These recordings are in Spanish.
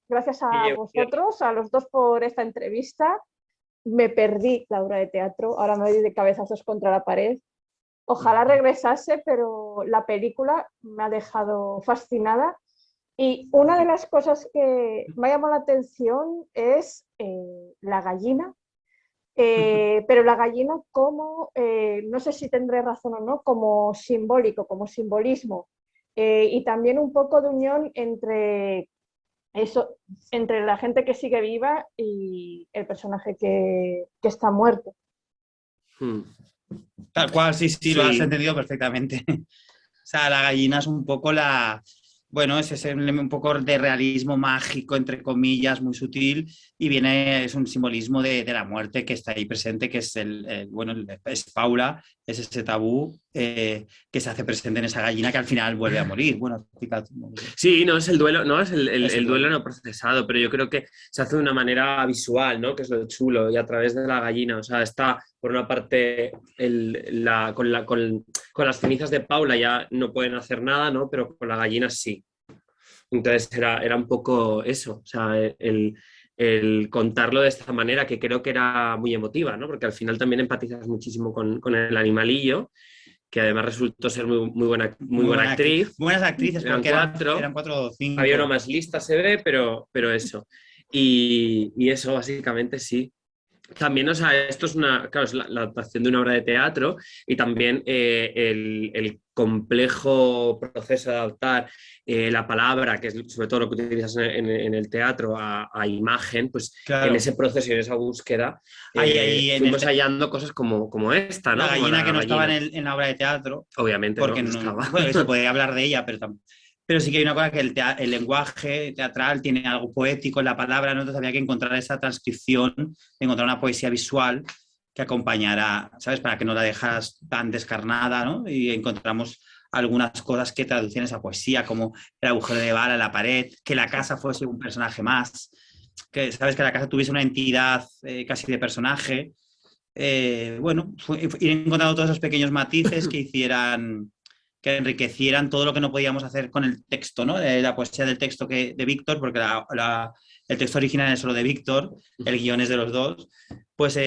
gracias a Y yo- vosotros, a los dos por esta entrevista. Me perdí la obra de teatro, ahora me doy de cabezazos contra la pared. Ojalá regresase, pero la película me ha dejado fascinada. Y una de las cosas que me ha llamado la atención es la gallina, pero la gallina como, no sé si tendré razón o no, como simbólico, como simbolismo, y también un poco de unión entre eso, entre la gente que sigue viva y el personaje que está muerto. Hmm. Tal cual, sí, sí, lo has Sí. entendido perfectamente. O sea, la gallina es un poco bueno, es ese un poco de realismo mágico, entre comillas, muy sutil, y es un simbolismo de la muerte que está ahí presente, que es es Paula, es ese tabú que se hace presente en esa gallina que al final vuelve a morir. Bueno, explica tú. Sí, no es el duelo, no es Es el duelo no procesado, pero yo creo que se hace de una manera visual, ¿no? Que es lo chulo, y a través de la gallina. O sea, está por una parte con las cenizas de Paula ya no pueden hacer nada, ¿no? Pero con la gallina sí. Entonces era un poco eso, o sea, el contarlo de esta manera que creo que era muy emotiva, ¿no? Porque al final también empatizas muchísimo con el animalillo, que además resultó ser muy buena actriz. Buenas actrices, Eran porque cuatro. eran 4 o 5. Había una más lista, se ve, pero eso. Y eso, básicamente, sí. También, o sea, esto es claro, es la adaptación de una obra de teatro, y también el complejo proceso de adaptar la palabra, que es sobre todo lo que utilizas en el teatro, a imagen, pues Claro. en ese proceso y en esa búsqueda Ahí fuimos hallando cosas como esta, ¿no? La Como gallina que no estaba gallina. en la obra de teatro, Obviamente porque no estaba. bueno, se podía hablar de ella, pero sí que hay una cosa que el lenguaje teatral tiene algo poético en la palabra, ¿no? Entonces había que encontrar esa transcripción, encontrar una poesía visual que acompañara, ¿sabes? Para que no la dejas tan descarnada, ¿no? Y encontramos algunas cosas que traducían esa poesía, como el agujero de bala en la pared, que la casa fuese un personaje más, que, ¿sabes? Que la casa tuviese una entidad casi de personaje. Bueno, ir encontrando todos esos pequeños matices que enriquecieran todo lo que no podíamos hacer con el texto, ¿no? La poesía del texto de Víctor, porque el texto original es solo de Víctor, el guión es de los dos, pues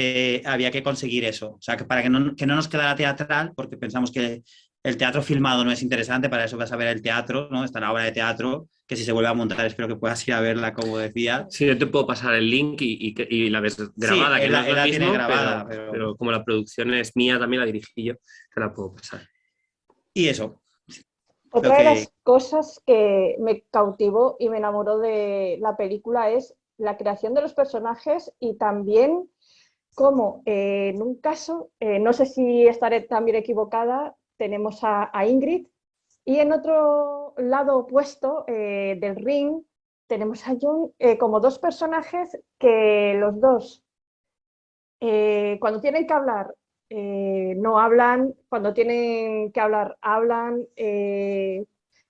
había que conseguir eso. O sea, que para que no nos quedara teatral, porque pensamos que el teatro filmado no es interesante, para eso vas a ver el teatro, ¿no? Está la obra de teatro, que si se vuelve a montar espero que puedas ir a verla, como decía. Sí, yo te puedo pasar el link y la ves grabada, Sí, que no es él lo la mismo, tiene grabada, pero como la producción es mía, también la dirigí yo, te la puedo pasar. Y eso. Otra de las cosas que me cautivó y me enamoró de la película es la creación de los personajes, y también cómo en un caso, no sé si estaré también equivocada, tenemos a Ingrid, y en otro lado opuesto del ring tenemos a John, como dos personajes que los dos, cuando tienen que hablar, no hablan, cuando tienen que hablar, hablan.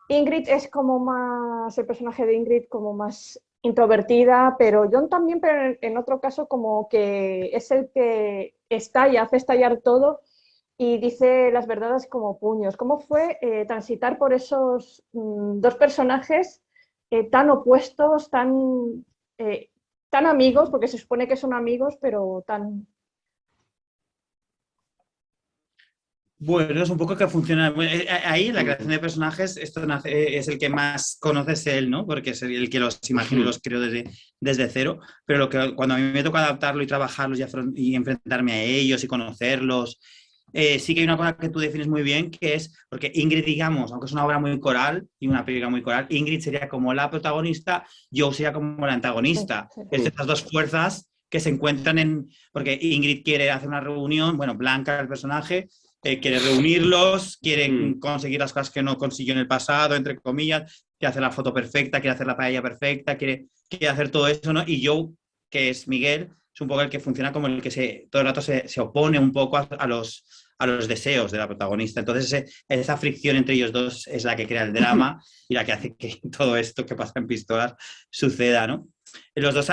Ingrid es como más, el personaje de Ingrid como más introvertida, pero John también, pero en otro caso como que es el que estalla, hace estallar todo y dice las verdades como puños. ¿Cómo fue transitar por esos dos personajes tan opuestos, tan amigos, porque se supone que son amigos, pero tan... Bueno, es un poco que funciona. Ahí, en la creación de personajes, es el que más conoces él, ¿no? Porque es el que los imagino y los creo desde cero. Pero cuando a mí me toca adaptarlo y trabajarlos y enfrentarme a ellos y conocerlos, sí que hay una cosa que tú defines muy bien, que es, porque Ingrid, digamos, aunque es una obra muy coral y una película muy coral, Ingrid sería como la protagonista, Joe sería como la antagonista. Sí, sí. Es de estas dos fuerzas que se encuentran porque Ingrid quiere hacer una reunión, bueno, Blanca, el personaje, quiere reunirlos, quiere conseguir las cosas que no consiguió en el pasado, entre comillas, quiere hacer la foto perfecta, quiere hacer la paella perfecta, quiere hacer todo eso, ¿no? Y Joe, que es Miguel, es un poco el que funciona como el que todo el rato se opone un poco a los deseos de la protagonista. Entonces, esa fricción entre ellos dos es la que crea el drama y la que hace que todo esto que pasa en Pistolas suceda, ¿no? Los dos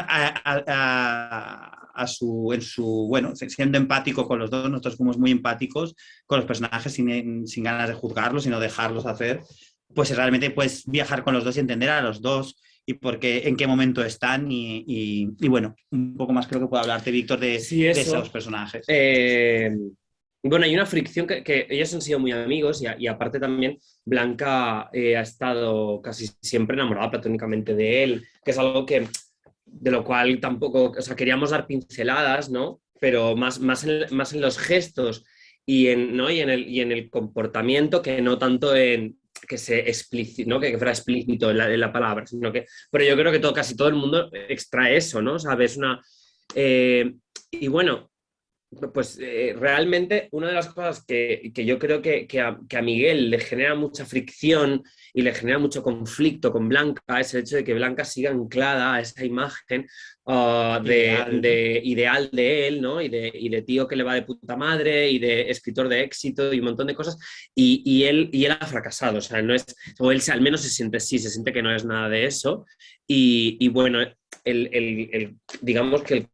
bueno, siendo empático con los dos, nosotros fuimos muy empáticos con los personajes sin ganas de juzgarlos, sino dejarlos hacer, pues realmente puedes viajar con los dos y entender a los dos en qué momento están y bueno, un poco más creo que puedo hablarte, Víctor, Sí, de eso. esos personajes. Bueno, hay una fricción que ellos han sido muy amigos y aparte también Blanca ha estado casi siempre enamorada platónicamente de él, que es algo que de lo cual tampoco, o sea, queríamos dar pinceladas, ¿no? Pero más en los gestos ¿no? y en el comportamiento que no tanto en que se explícito, ¿no? Que fuera explícito en la palabra, sino que, pero yo creo que casi todo el mundo extrae eso, ¿no? ¿Sabes? Y bueno, pues realmente una de las cosas que yo creo que a Miguel le genera mucha fricción y le genera mucho conflicto con Blanca es el hecho de que Blanca siga anclada a esa imagen de ideal de él, ¿no? Y de tío que le va de puta madre y de escritor de éxito y un montón de cosas. Y él ha fracasado, o sea, no es, o él al menos se siente así, se siente que no es nada de eso. Y bueno, digamos que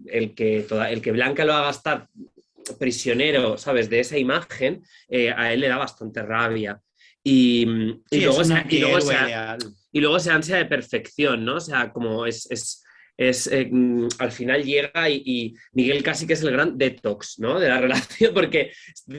el que Blanca lo haga estar prisionero, ¿sabes? De esa imagen, a él le da bastante rabia. Y, y Sí, es luego, un esa, antihéroe ideal. y luego esa ansia de perfección, ¿no? O sea, como al final llega y Miguel casi que es el gran detox, ¿no? De la relación, porque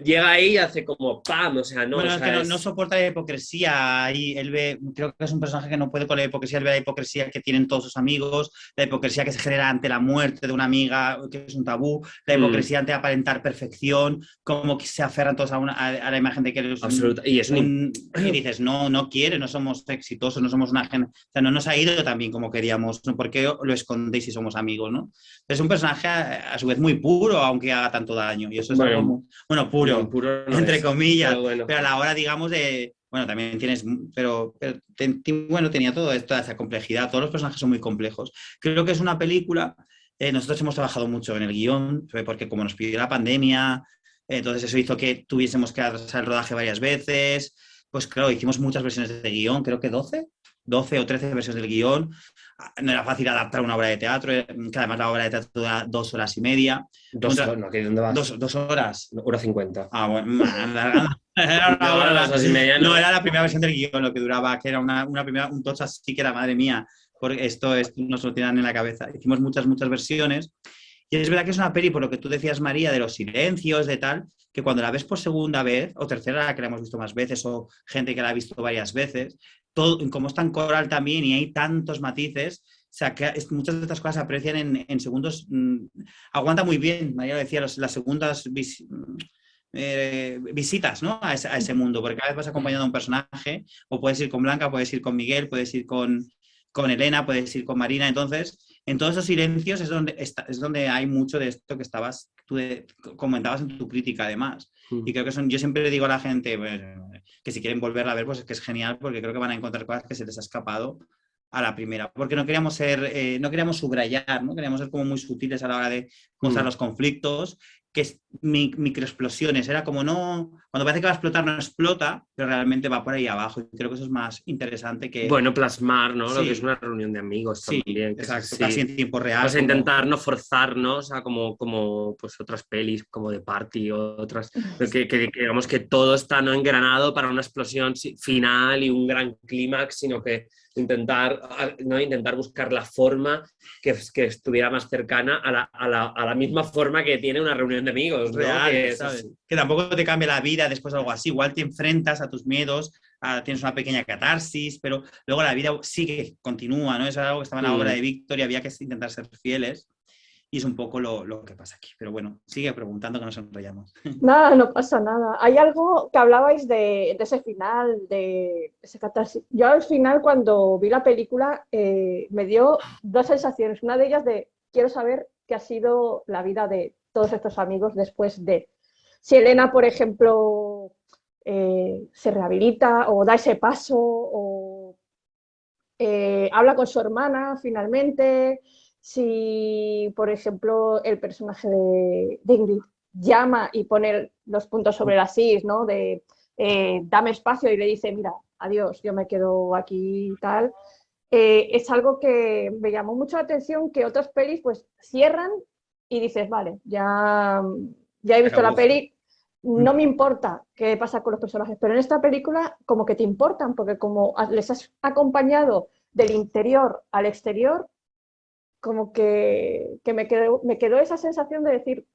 llega ahí y hace como ¡pam! O sea, no, o Bueno, es que sea, no soporta la hipocresía. Y él ve, creo que es un personaje que no puede con la hipocresía. Él ve la hipocresía que tienen todos sus amigos, la hipocresía que se genera ante la muerte de una amiga, que es un tabú, la hipocresía ante aparentar perfección, como que se aferran todos a la imagen de que eres absoluta. Y y dices, no quiere, no somos exitosos, no somos una gente. O sea, no nos ha ido tan bien como queríamos. ¿No? ¿Por qué lo escondéis si somos amigos? ¿No? Es un personaje a su vez muy puro, aunque haga tanto daño. Y eso es algo bueno, muy. Bueno, puro, puro no entre es, comillas. pero bueno. Pero a la hora, digamos, de. Bueno, también tienes. Bueno, tenía toda esa complejidad. Todos los personajes son muy complejos. Creo que es una película. Nosotros hemos trabajado mucho en el guión, porque como nos pidió la pandemia, entonces eso hizo que tuviésemos que atrasar el rodaje varias veces. Pues claro, hicimos muchas versiones de guión, creo que 12 o 13 versiones del guión. No era fácil adaptar una obra de teatro, que además la obra de teatro dura 2 horas y media. 2 horas, no, ¿dónde vas? 2 horas. 1 hora 50. Ah, bueno, era una No, hora. 2 horas y media No, no. era la primera versión del guión lo que duraba, que era una primera, un tocho así que era madre mía, porque esto no se lo tiran en la cabeza. Hicimos muchas versiones. Y es verdad que es una peli, por lo que tú decías, María, de los silencios, de tal, que cuando la ves por segunda vez, o tercera, que la hemos visto más veces, o gente que la ha visto varias veces, todo, como es tan coral también y hay tantos matices, o sea, que muchas de estas cosas se aprecian en segundos. Aguanta muy bien, María lo decía, las segundas visitas, ¿no? a ese mundo, porque cada vez vas acompañando a un personaje, o puedes ir con Blanca, puedes ir con Miguel, puedes ir con Elena, puedes ir con Marina. Entonces, en todos esos silencios es donde hay mucho de esto que tú comentabas en tu crítica, además. Y creo que yo siempre digo a la gente que si quieren volverla a ver, pues es que es genial, porque creo que van a encontrar cosas que se les ha escapado a la primera, porque no queríamos no queríamos subrayar, ¿no? Queríamos ser como muy sutiles a la hora de mostrar los conflictos, que es microexplosiones, era como cuando parece que va a explotar no explota, pero realmente va por ahí abajo, y creo que eso es más interesante que... Bueno, plasmar, ¿no? Sí, lo que es una reunión de amigos sí, también. exacto, casi en tiempo real. Vas a intentar no forzarnos a como pues otras pelis, como The Party o otras, que digamos que todo está no engranado para una explosión final y un gran clímax, sino que intentar buscar la forma que estuviera más cercana a la misma forma que tiene una reunión de amigos, ¿no? Real, Que ¿sabes? Que tampoco te cambia la vida después de algo así. Igual te enfrentas a tus miedos, tienes una pequeña catarsis, pero luego la vida sigue, continúa, ¿no? Es algo que estaba en la obra de Víctor y había que intentar ser fieles. Y es un poco lo que pasa aquí. Pero bueno, sigue preguntando que nos enrollamos. Nada, no pasa nada. Hay algo que hablabais de ese final, de ese catarsis. Yo al final, cuando vi la película, me dio dos sensaciones. Una de ellas de quiero saber qué ha sido la vida de todos estos amigos después de... Si Elena, por ejemplo, se rehabilita o da ese paso o habla con su hermana finalmente, si, por ejemplo, el personaje de Ingrid llama y pone los puntos sobre las is, ¿no? De dame espacio y le dice, mira, adiós, yo me quedo aquí y tal. Es algo que me llamó mucho la atención, que otras pelis pues cierran y dices, vale, ya he visto la peli, no me importa qué pasa con los personajes, pero en esta película como que te importan, porque como les has acompañado del interior al exterior, como que me quedó esa sensación de decir,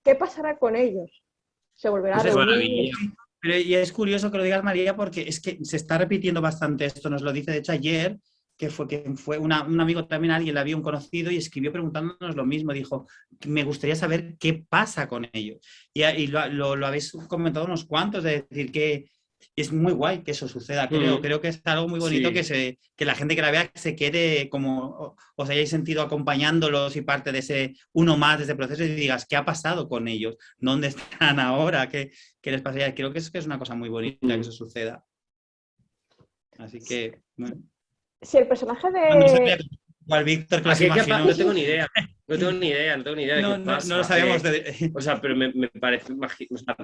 ¿qué pasará con ellos? ¿Se volverá a Pues es reunir? maravilla. Pero, y es curioso que lo digas, María, porque es que se está repitiendo bastante esto. Nos lo dice, de hecho, ayer, que fue un amigo también, alguien la vio, un conocido, y escribió preguntándonos lo mismo. Dijo, me gustaría saber qué pasa con ellos. Y lo habéis comentado unos cuantos, de decir que es muy guay que eso suceda, creo. Creo que es algo muy bonito que la gente que la vea se quede como os hayáis sentido acompañándolos y parte de ese uno más de ese proceso y digas, ¿qué ha pasado con ellos? ¿Dónde están ahora? ¿Qué les pasaría? Creo que es una cosa muy bonita que eso suceda. Así que, bueno. Si el personaje de... No sabía igual, Víctor, que los imaginó. No tengo ni idea. No tengo ni idea de qué pasa. No lo sabemos. O sea, pero me parece... O sea,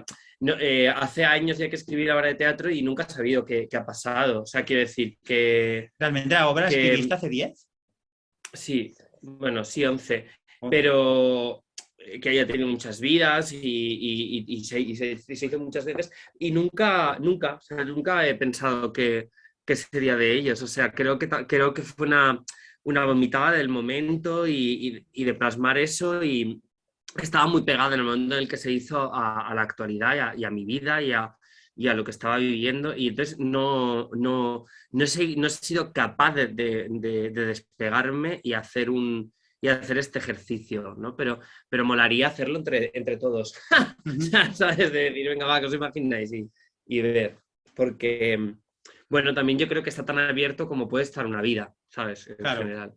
hace años ya que escribí la obra de teatro y nunca he sabido qué ha pasado. O sea, quiero decir que... ¿Realmente la obra la escribiste hace 10? Sí, bueno, sí, 11. Pero que haya tenido muchas vidas y se hizo muchas veces y nunca he pensado que sería de ellos. O sea, creo que fue una vomitada del momento y de plasmar eso y estaba muy pegado en el momento en el que se hizo a la actualidad y a mi vida y a lo que estaba viviendo y entonces no he sido capaz de despegarme y hacer este ejercicio, ¿no? Pero molaría hacerlo entre todos. ¿Sabes? De decir, venga, va, que os imagináis y ver. Porque, bueno, también yo creo que está tan abierto como puede estar una vida, ¿sabes? En general.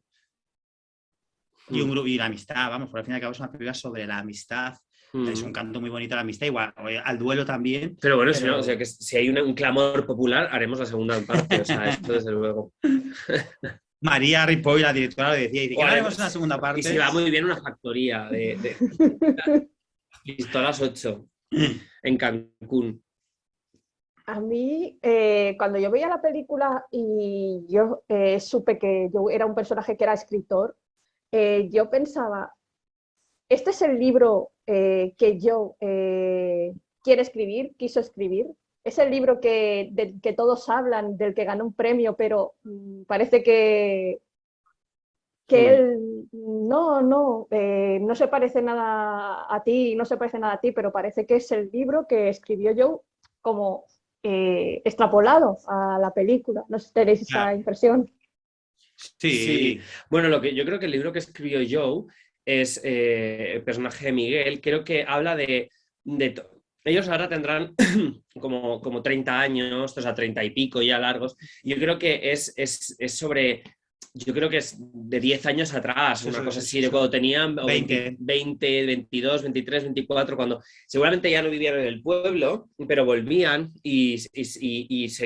Y la amistad, vamos, por al fin y al cabo es una película sobre la amistad. Es un canto muy bonito a la amistad, igual al duelo también. Pero bueno, o sea, que si hay un clamor popular, haremos la segunda parte, o sea, esto desde luego. María Ripoll, la directora, lo decía, y dice, haremos una segunda parte. Y se va muy bien una factoría de pistolas 8 en Cancún. A mí, cuando yo veía la película y yo supe que yo era un personaje que era escritor, yo pensaba, este es el libro que yo quiso escribir. Es el libro del que todos hablan, del que ganó un premio, pero parece que él no se parece nada a ti, no se parece nada a ti, pero parece que es el libro que escribió Joe como extrapolado a la película. ¿No sé si tenéis esa impresión? Sí. Bueno, yo creo que el libro que escribió Joe es el personaje de Miguel, creo que habla de ellos ahora tendrán como 30 años, o sea, 30 y pico ya largos. Yo creo que es sobre, yo creo que es de 10 años atrás, una cosa así, de cuando tenían 20, 22, 23, 24, cuando seguramente ya no vivían en el pueblo, pero volvían y les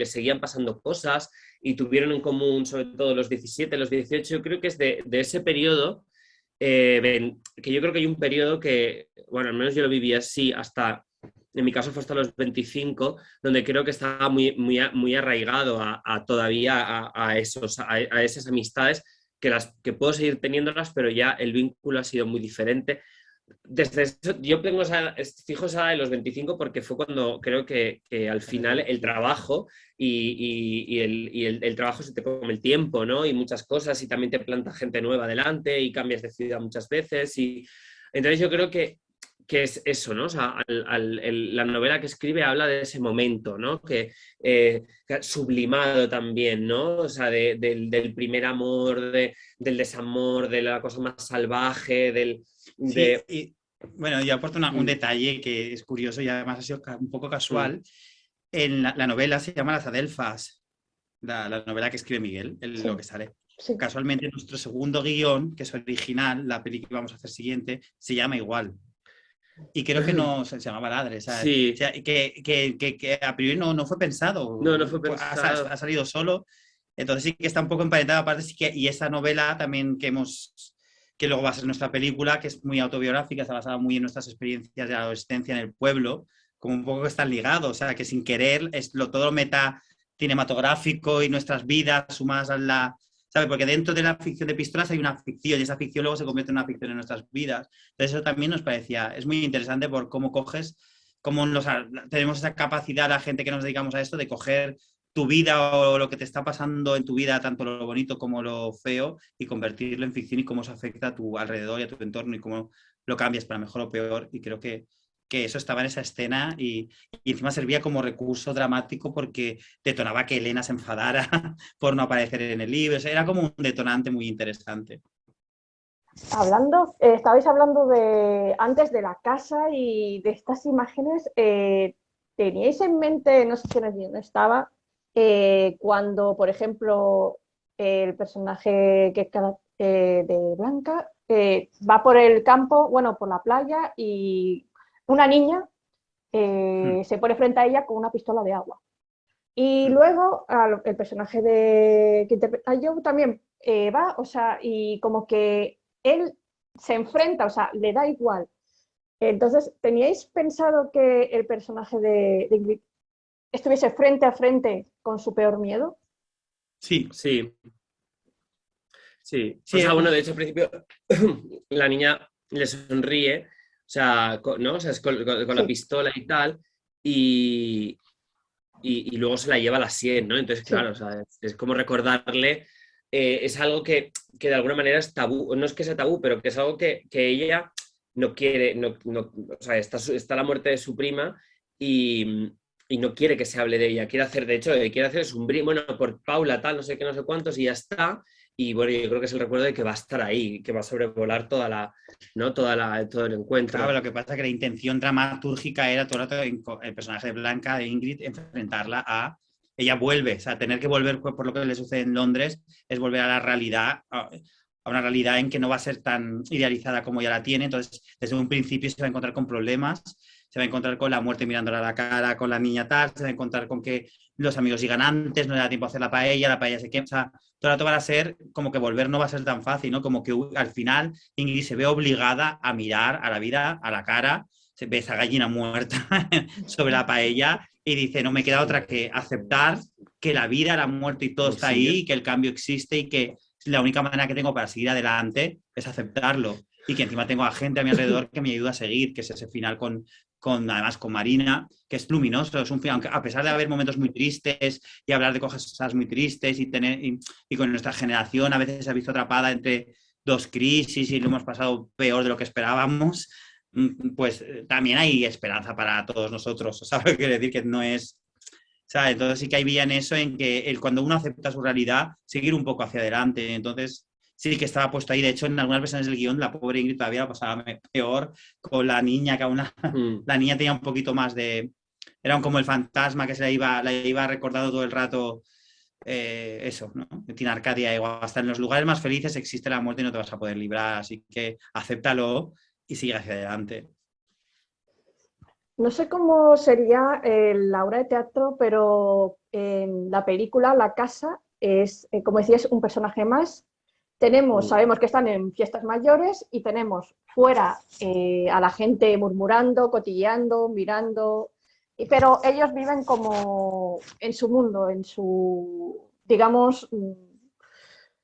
seguían pasando cosas y tuvieron en común, sobre todo los 17, los 18, yo creo que es de ese periodo, que yo creo que hay un periodo que, bueno, al menos yo lo viví así hasta, en mi caso fue hasta los 25, donde creo que estaba muy arraigado todavía a esas amistades que puedo seguir teniéndolas, pero ya el vínculo ha sido muy diferente. Desde eso, yo fijo esa edad de los 25 porque fue cuando creo que al final el trabajo y el trabajo se te come el tiempo, ¿no? Y muchas cosas y también te planta gente nueva delante y cambias de ciudad muchas veces y entonces yo creo que es eso, ¿no? O sea, la novela que escribe habla de ese momento, ¿no? Que sublimado también, ¿no? O sea, del primer amor, del desamor, de la cosa más salvaje, y, bueno, yo aporto un detalle que es curioso y además ha sido un poco casual. En la novela se llama Las Adelfas, la novela que escribe Miguel, lo que sale. Sí. Casualmente nuestro segundo guión, que es original, la película que vamos a hacer siguiente, se llama igual. Y creo que no se llamaba Ladre, ¿sabes? Sí. O sea, que a priori no fue pensado. No fue pensado. Ha salido solo. Entonces sí que está un poco emparentada aparte, y esa novela también que luego va a ser nuestra película, que es muy autobiográfica, está basada muy en nuestras experiencias de adolescencia en el pueblo, como un poco que están ligados, o sea, que sin querer es todo lo meta cinematográfico y nuestras vidas sumadas a la... ¿Sabes? Porque dentro de la ficción de Pistolas hay una ficción y esa ficción luego se convierte en una ficción en nuestras vidas. Entonces eso también nos parecía, es muy interesante por cómo coges, tenemos esa capacidad la gente que nos dedicamos a esto de coger tu vida o lo que te está pasando en tu vida, tanto lo bonito como lo feo, y convertirlo en ficción y cómo eso afecta a tu alrededor y a tu entorno y cómo lo cambias para mejor o peor. Y creo que eso estaba en esa escena y encima servía como recurso dramático porque detonaba que Elena se enfadara por no aparecer en el libro. O sea, era como un detonante muy interesante. Estabais hablando antes de la casa y de estas imágenes. ¿Teníais en mente, no sé si en el guión estaba, cuando, por ejemplo, el personaje de Blanca va por el campo, bueno, por la playa, y una niña se pone frente a ella con una pistola de agua? Y luego el personaje que interpreta yo también va, o sea, y como que él se enfrenta, o sea, le da igual. Entonces, ¿teníais pensado que el personaje de Ingrid estuviese frente a frente con su peor miedo? Sí. Sí. Sí. Sí, O sea, bueno, de hecho, al principio la niña le sonríe, o sea, ¿no? O sea, es con la Sí. pistola y tal, y luego se la lleva a la sien, ¿no? Entonces, Sí. claro, o sea, es como recordarle, es algo que de alguna manera es tabú, no es que sea tabú, pero que es algo que ella no quiere, o sea, está la muerte de su prima y no quiere que se hable de ella, quiere hacer, de hecho, quiere hacer un bueno, por Paula, tal, no sé qué, no sé cuántos, y ya está. Y bueno, yo creo que es el recuerdo de que va a estar ahí, que va a sobrevolar ¿no? todo el encuentro. Claro, lo que pasa es que la intención dramatúrgica era todo el rato el personaje de Blanca, de Ingrid, enfrentarla a... Ella vuelve, o sea, tener que volver por lo que le sucede en Londres es volver a la realidad, a una realidad en que no va a ser tan idealizada como ya la tiene. Entonces, desde un principio se va a encontrar con problemas, se va a encontrar con la muerte mirándola a la cara, con la niña tal, se va a encontrar con que los amigos llegan antes, no le da tiempo a hacer la paella se quema, o sea, todo el rato va a ser como que volver no va a ser tan fácil, ¿no? Como que al final Ingrid se ve obligada a mirar a la vida, a la cara, se ve esa gallina muerta sobre la paella y dice, no me queda otra que aceptar que la vida, la muerte y todo está ahí, que el cambio existe y que la única manera que tengo para seguir adelante es aceptarlo. Y que encima tengo a gente a mi alrededor que me ayuda a seguir, que es ese final además con Marina, que es luminoso, es un final, aunque a pesar de haber momentos muy tristes y hablar de cosas muy tristes y con nuestra generación a veces se ha visto atrapada entre dos crisis y lo hemos pasado peor de lo que esperábamos, pues también hay esperanza para todos nosotros. ¿Sabes lo que quiero decir? Que no es... ¿Sabes? Entonces sí que había en eso, en que cuando uno acepta su realidad, seguir un poco hacia adelante. Entonces sí que estaba puesto ahí. De hecho, en algunas versiones del guión, la pobre Ingrid todavía lo pasaba peor con la niña, que aún la niña tenía un poquito más de... Era como el fantasma que se la iba recordando todo el rato. Eso, ¿no? Tiene Arcadia, igual, hasta en los lugares más felices existe la muerte y no te vas a poder librar. Así que acéptalo y sigue hacia adelante. No sé cómo sería la obra de teatro, pero en la película La Casa es, como decías, un personaje más. Sabemos que están en fiestas mayores y tenemos fuera a la gente murmurando, cotilleando, mirando, pero ellos viven como en su mundo, en su, digamos,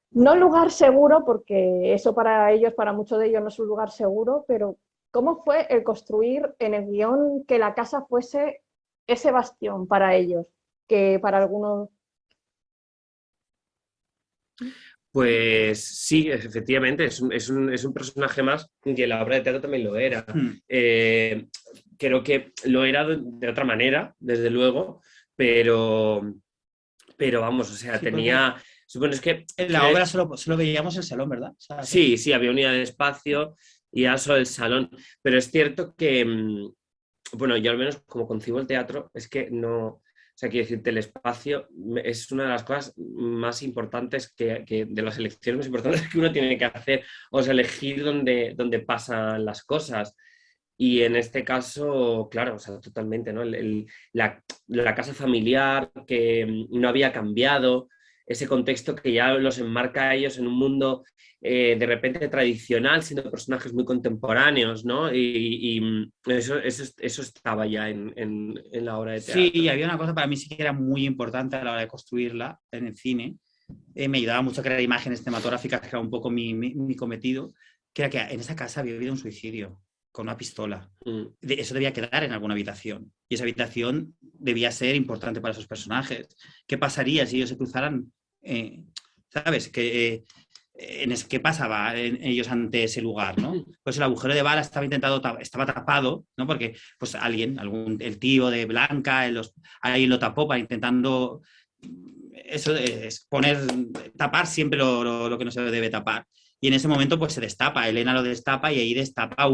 no lugar seguro, porque eso para ellos, para muchos de ellos no es un lugar seguro, pero ¿cómo fue el construir en el guión que la casa fuese ese bastión para ellos, que para algunos... Pues sí, efectivamente, es un personaje más y en la obra de teatro también lo era. Creo que lo era de otra manera, desde luego, pero vamos, o sea, Sí, tenía... Supones que... en la obra solo veíamos el salón, ¿verdad? O sea, sí, había unidad de espacio y ya solo el salón, pero es cierto que, bueno, yo al menos como concibo el teatro, es que no, o sea, quiero decirte, el espacio es una de las cosas más importantes de las elecciones más importantes que uno tiene que hacer, o sea, elegir dónde pasan las cosas. Y en este caso, claro, o sea, totalmente, ¿no? La casa familiar que no había cambiado, ese contexto que ya los enmarca a ellos en un mundo de repente tradicional, siendo personajes muy contemporáneos, ¿no? Y eso estaba ya en la obra de teatro. Sí, y había una cosa para mí sí que era muy importante a la hora de construirla en el cine. Me ayudaba mucho a crear imágenes cinematográficas, que era un poco mi cometido, que era que en esa casa había habido un suicidio. con una pistola. Mm. Eso debía quedar en alguna habitación. Y esa habitación debía ser importante para esos personajes. ¿Qué pasaría si ellos se cruzaran? ¿Sabes? ¿Qué pasaba ellos ante ese lugar, ¿no? Pues el agujero de bala estaba tapado, ¿no? Porque pues el tío de Blanca, alguien lo tapó para intentando eso es tapar siempre lo que no se debe tapar. Y en ese momento pues se destapa, Elena lo destapa y ahí destapa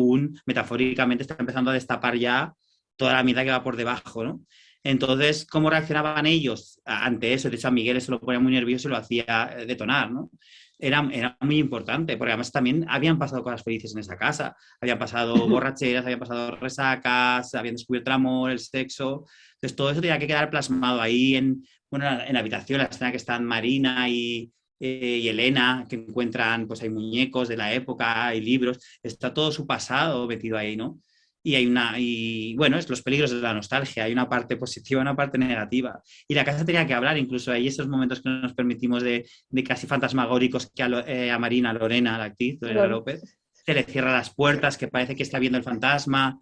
metafóricamente está empezando a destapar ya toda la mierda que va por debajo, ¿no? Entonces, ¿cómo reaccionaban ellos ante eso? De hecho, a Miguel se lo ponía muy nervioso y lo hacía detonar, ¿no? Era muy importante, porque además también habían pasado cosas felices en esa casa. Habían pasado borracheras, habían pasado resacas, habían descubierto el amor, el sexo. Entonces, todo eso tenía que quedar plasmado ahí en la habitación, la escena que están Marina y Elena, que encuentran, pues hay muñecos de la época, hay libros, está todo su pasado metido ahí, ¿no? Y bueno, es los peligros de la nostalgia, hay una parte positiva, una parte negativa. Y la casa tenía que hablar, incluso hay esos momentos que nos permitimos de casi fantasmagóricos que a Marina, Lorena, la actriz, Lorena López, se le cierra las puertas, que parece que está viendo el fantasma.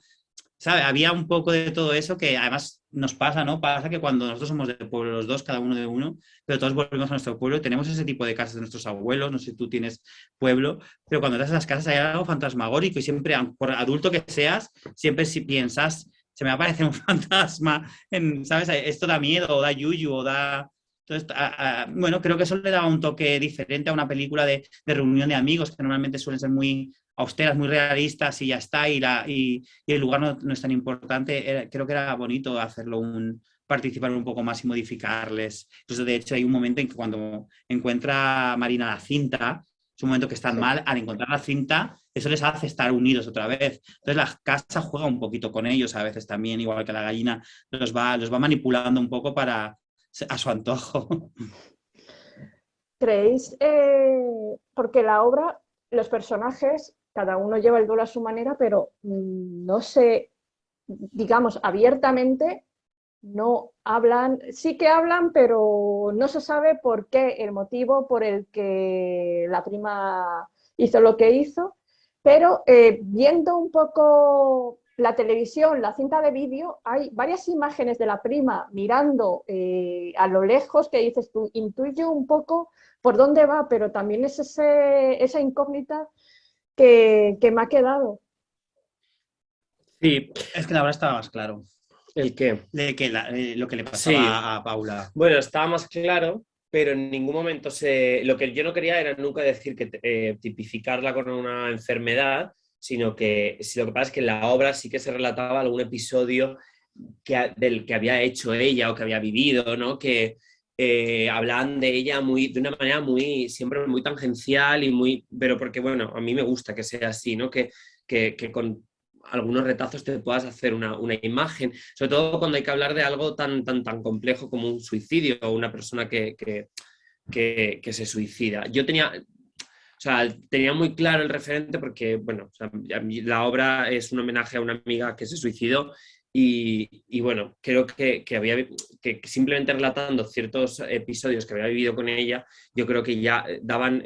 ¿Sabe? Había un poco de todo eso que además nos pasa, ¿no? Pasa que cuando nosotros somos de pueblo los dos, cada uno de uno, pero todos volvemos a nuestro pueblo, tenemos ese tipo de casas de nuestros abuelos, no sé si tú tienes pueblo, pero cuando estás en las casas hay algo fantasmagórico y siempre, por adulto que seas, siempre si piensas, se me va a aparecer un fantasma, ¿sabes? Esto da miedo, o da yuyu, o da... Entonces, bueno, creo que eso le daba un toque diferente a una película de reunión de amigos, que normalmente suelen ser muy austeras, muy realistas y ya está, y el lugar no es tan importante. Creo que era bonito hacerlo participar un poco más y modificarles. Entonces, de hecho, hay un momento en que cuando encuentra Marina la cinta, es un momento que están mal, al encontrar la cinta, eso les hace estar unidos otra vez. Entonces, la casa juega un poquito con ellos a veces también, igual que la gallina, los va manipulando un poco a su antojo. ¿Creéis? Porque la obra, los personajes, cada uno lleva el duelo a su manera, pero no sé, digamos, abiertamente no hablan, sí que hablan, pero no se sabe por qué, el motivo por el que la prima hizo lo que hizo, pero viendo un poco la televisión, la cinta de vídeo, hay varias imágenes de la prima mirando a lo lejos que dices tú, intuye un poco por dónde va, pero también es esa incógnita que me ha quedado. Sí. Es que ahora estaba más claro. ¿El qué? Lo que le pasaba a Paula. Bueno, estaba más claro, pero en ningún momento lo que yo no quería era nunca decir que tipificarla con una enfermedad, sino que lo que pasa es que en la obra sí que se relataba algún episodio del que había hecho ella o que había vivido, ¿no? Que hablaban de ella de una manera siempre muy tangencial pero porque, bueno, a mí me gusta que sea así, ¿no? Que con algunos retazos te puedas hacer una imagen, sobre todo cuando hay que hablar de algo tan complejo como un suicidio o una persona que se suicida. Yo tenía muy claro el referente porque, bueno, o sea, la obra es un homenaje a una amiga que se suicidó y bueno, creo que simplemente relatando ciertos episodios que había vivido con ella, yo creo que ya daban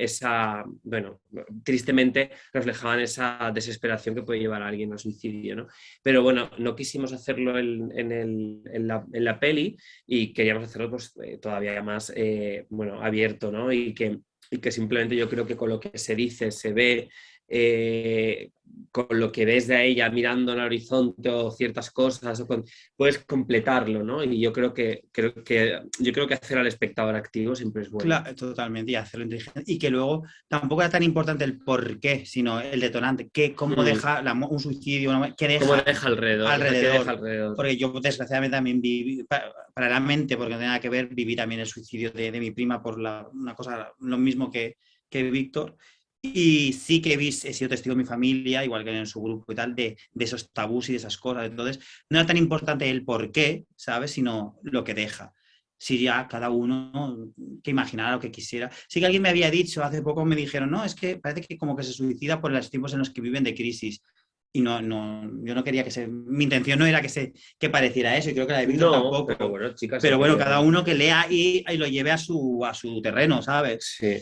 tristemente reflejaban esa desesperación que puede llevar a alguien al suicidio, ¿no? Pero bueno, no quisimos hacerlo en la peli y queríamos hacerlo pues, todavía más abierto, ¿no? Y que simplemente yo creo que con lo que se dice, se ve, con lo que ves de ella mirando en el horizonte o ciertas cosas, puedes completarlo, ¿no? Y yo creo que hacer al espectador activo siempre es bueno. Claro, totalmente, y hacerlo inteligente. Y que luego tampoco era tan importante el por qué, sino el detonante, cómo deja un suicidio, qué deja, ¿cómo deja alrededor? Porque yo desgraciadamente también viví, paralelamente, porque no tiene nada que ver, viví también el suicidio de mi prima por una cosa, lo mismo que Víctor. Y sí que he sido testigo de mi familia, igual que en su grupo y tal, de esos tabús y de esas cosas. Entonces, no era tan importante el por qué, ¿sabes? Sino lo que deja. Si ya cada uno que imaginara lo que quisiera. Sí que alguien me había dicho, hace poco me dijeron, no, es que parece que como que se suicida por los tiempos en los que viven de crisis. Y yo no quería mi intención no era que pareciera eso, y creo que la de Víctor tampoco. Pero bueno, chicas. Pero bueno, cada uno que lea y lo lleve a su terreno, ¿sabes? Sí.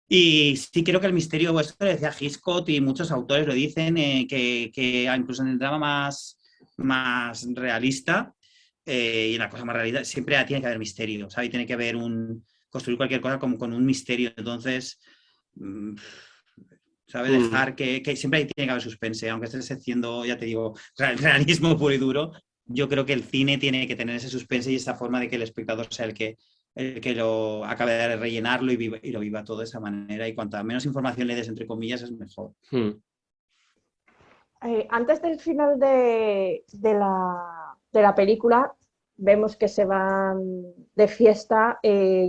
Y sí creo que el misterio vuestro, decía Hitchcock y muchos autores lo dicen, que incluso en el drama más realista y en la cosa más realista siempre tiene que haber misterio, ¿sabes? Tiene que haber construir cualquier cosa como con un misterio. Entonces, ¿sabes? Mm. Dejar que siempre ahí tiene que haber suspense, aunque estés haciendo, ya te digo, realismo puro y duro. Yo creo que el cine tiene que tener ese suspense y esa forma de que el espectador sea el que lo acabe de rellenarlo y lo viva todo de esa manera. Y cuanta menos información le des, entre comillas, es mejor. Mm. Antes del final de la película, vemos que se van de fiesta,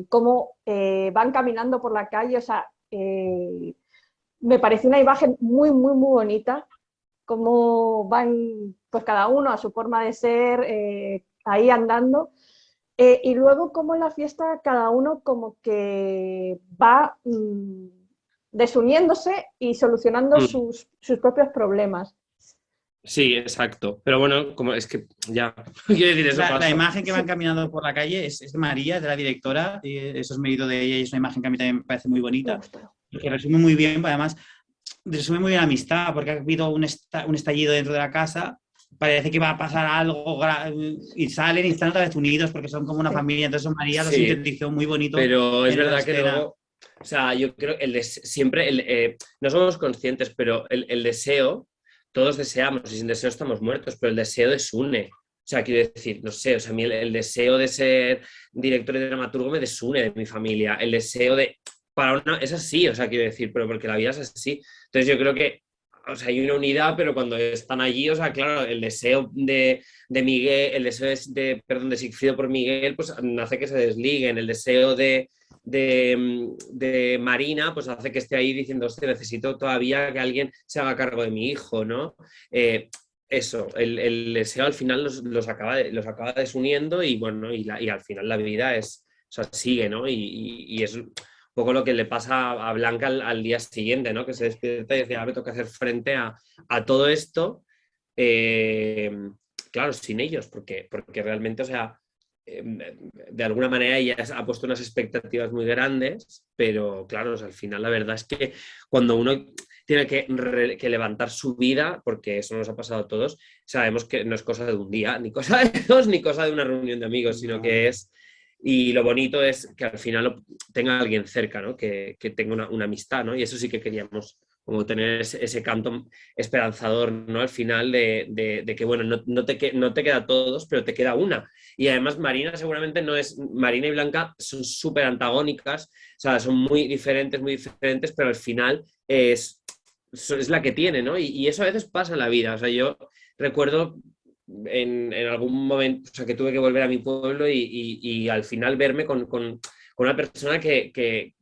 cómo van caminando por la calle, o sea, me parece una imagen muy, muy, muy bonita, cómo van pues cada uno a su forma de ser, ahí andando. Y luego como en la fiesta cada uno como que va desuniéndose y solucionando Mm. sus propios problemas. Sí, exacto. Pero bueno, como es que ya, quiero decir, eso La pasa. imagen que van caminando por la calle es de María, de la directora, y eso es mérito de ella y es una imagen que a mí también me parece muy Me bonita, gustó. que resume muy bien, además, resume muy bien la amistad, porque ha habido un estallido dentro de la casa, parece que va a pasar algo y salen y están otra vez unidos porque son como una Sí. familia, entonces María lo Sí, sintetizó muy bonito pero es en esa verdad que escena. luego, o sea, yo creo que siempre, no somos conscientes, pero el deseo, todos deseamos y sin deseo estamos muertos, pero el deseo desune. O sea, quiero decir, no sé, o sea, a mí el deseo de ser director y dramaturgo me desune de mi familia. El deseo de, es así, o sea, quiero decir, pero porque la vida es así. Entonces yo creo que, o sea, hay una unidad, pero cuando están allí, o sea, claro, el deseo de Miguel, el deseo perdón, de Sigfrido por Miguel, pues hace que se desliguen, el deseo de Marina, pues hace que esté ahí diciendo, hostia, necesito todavía que alguien se haga cargo de mi hijo, ¿no? Eso, el deseo al final los acaba desuniendo y bueno, y al final la vida es, o sea, sigue, ¿no? Y es un poco lo que le pasa a Blanca al día siguiente, ¿no? Que se despierta y dice, ahora tengo que hacer frente a todo esto. Eh, claro, sin ellos, porque realmente, o sea, de alguna manera ella ha puesto unas expectativas muy grandes, pero claro, o sea, al final la verdad es que cuando uno tiene que levantar su vida, porque eso nos ha pasado a todos, sabemos que no es cosa de un día, ni cosa de dos, ni cosa de una reunión de amigos, sino que es, y lo bonito es que al final tenga alguien cerca, ¿no? Que tenga una amistad, ¿no? Y eso sí que queríamos como tener ese canto esperanzador, ¿no? Al final de que, bueno, no te queda a todos, pero te queda una. Y además Marina seguramente no es, Marina y Blanca son súper antagónicas, o sea, son muy diferentes, pero al final es la que tiene, ¿no? Y eso a veces pasa en la vida, o sea, yo recuerdo en algún momento, o sea, que tuve que volver a mi pueblo y al final verme con una persona que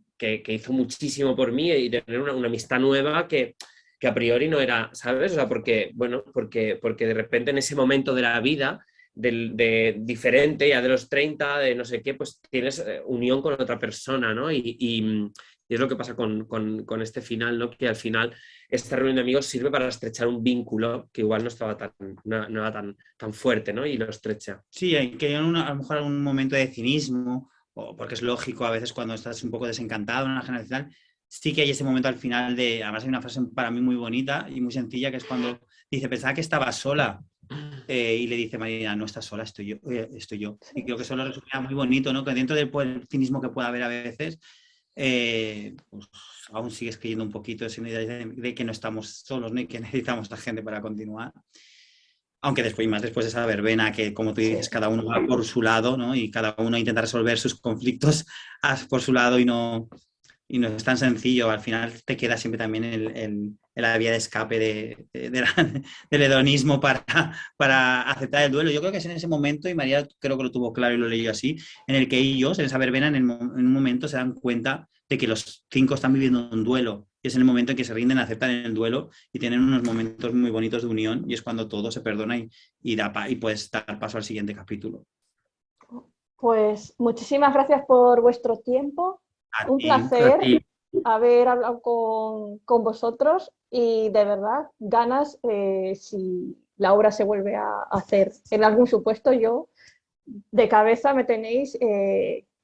hizo muchísimo por mí y tener una amistad nueva que a priori no era, ¿sabes? O sea, porque, bueno, porque de repente en ese momento de la vida, de diferente, ya de los 30 de no sé qué, pues tienes unión con otra persona, ¿no? Y es lo que pasa con este final, ¿no? Que al final esta reunión de amigos sirve para estrechar un vínculo que igual no estaba no era tan fuerte, ¿no? Y lo estrecha. Sí, hay que a lo mejor algún momento de cinismo, o porque es lógico a veces cuando estás un poco desencantado en una generación, sí que hay ese momento al final además hay una frase para mí muy bonita y muy sencilla, que es cuando dice, pensaba que estaba sola, y le dice Marina, no estás sola, estoy yo, estoy yo. Y Sí. creo que eso lo resumía muy bonito, ¿no? Que dentro del el cinismo que pueda haber a veces, pues aún sigues creyendo un poquito esa idea de que no estamos solos, ¿no? Y que necesitamos a gente para continuar. Aunque después, y más después de esa verbena, que como tú dices, Sí. cada uno va por su lado, ¿no? Y cada uno intenta resolver sus conflictos por su lado y no es tan sencillo. Al final te queda siempre también la vía de escape del hedonismo para aceptar el duelo. Yo creo que es en ese momento, y María creo que lo tuvo claro y lo leí así, en el que ellos, en esa verbena, en un momento se dan cuenta de que los 5 están viviendo un duelo. Y es en el momento en que se rinden, aceptan el duelo y tienen unos momentos muy bonitos de unión y es cuando todo se perdona y puedes dar paso al siguiente capítulo. Pues muchísimas gracias por vuestro tiempo. A Un ti. A placer ti. haber hablado con vosotros y de verdad, ganas, si la obra se vuelve a hacer en algún supuesto, yo de cabeza me tenéis,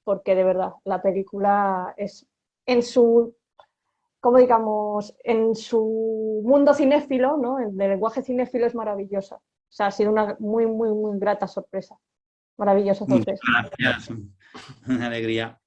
porque de verdad la película es en su como digamos, en su mundo cinéfilo, ¿no? El lenguaje cinéfilo es maravillosa. O sea, ha sido una muy, muy, muy grata sorpresa. Maravillosa sorpresa. Muchas gracias. Una alegría.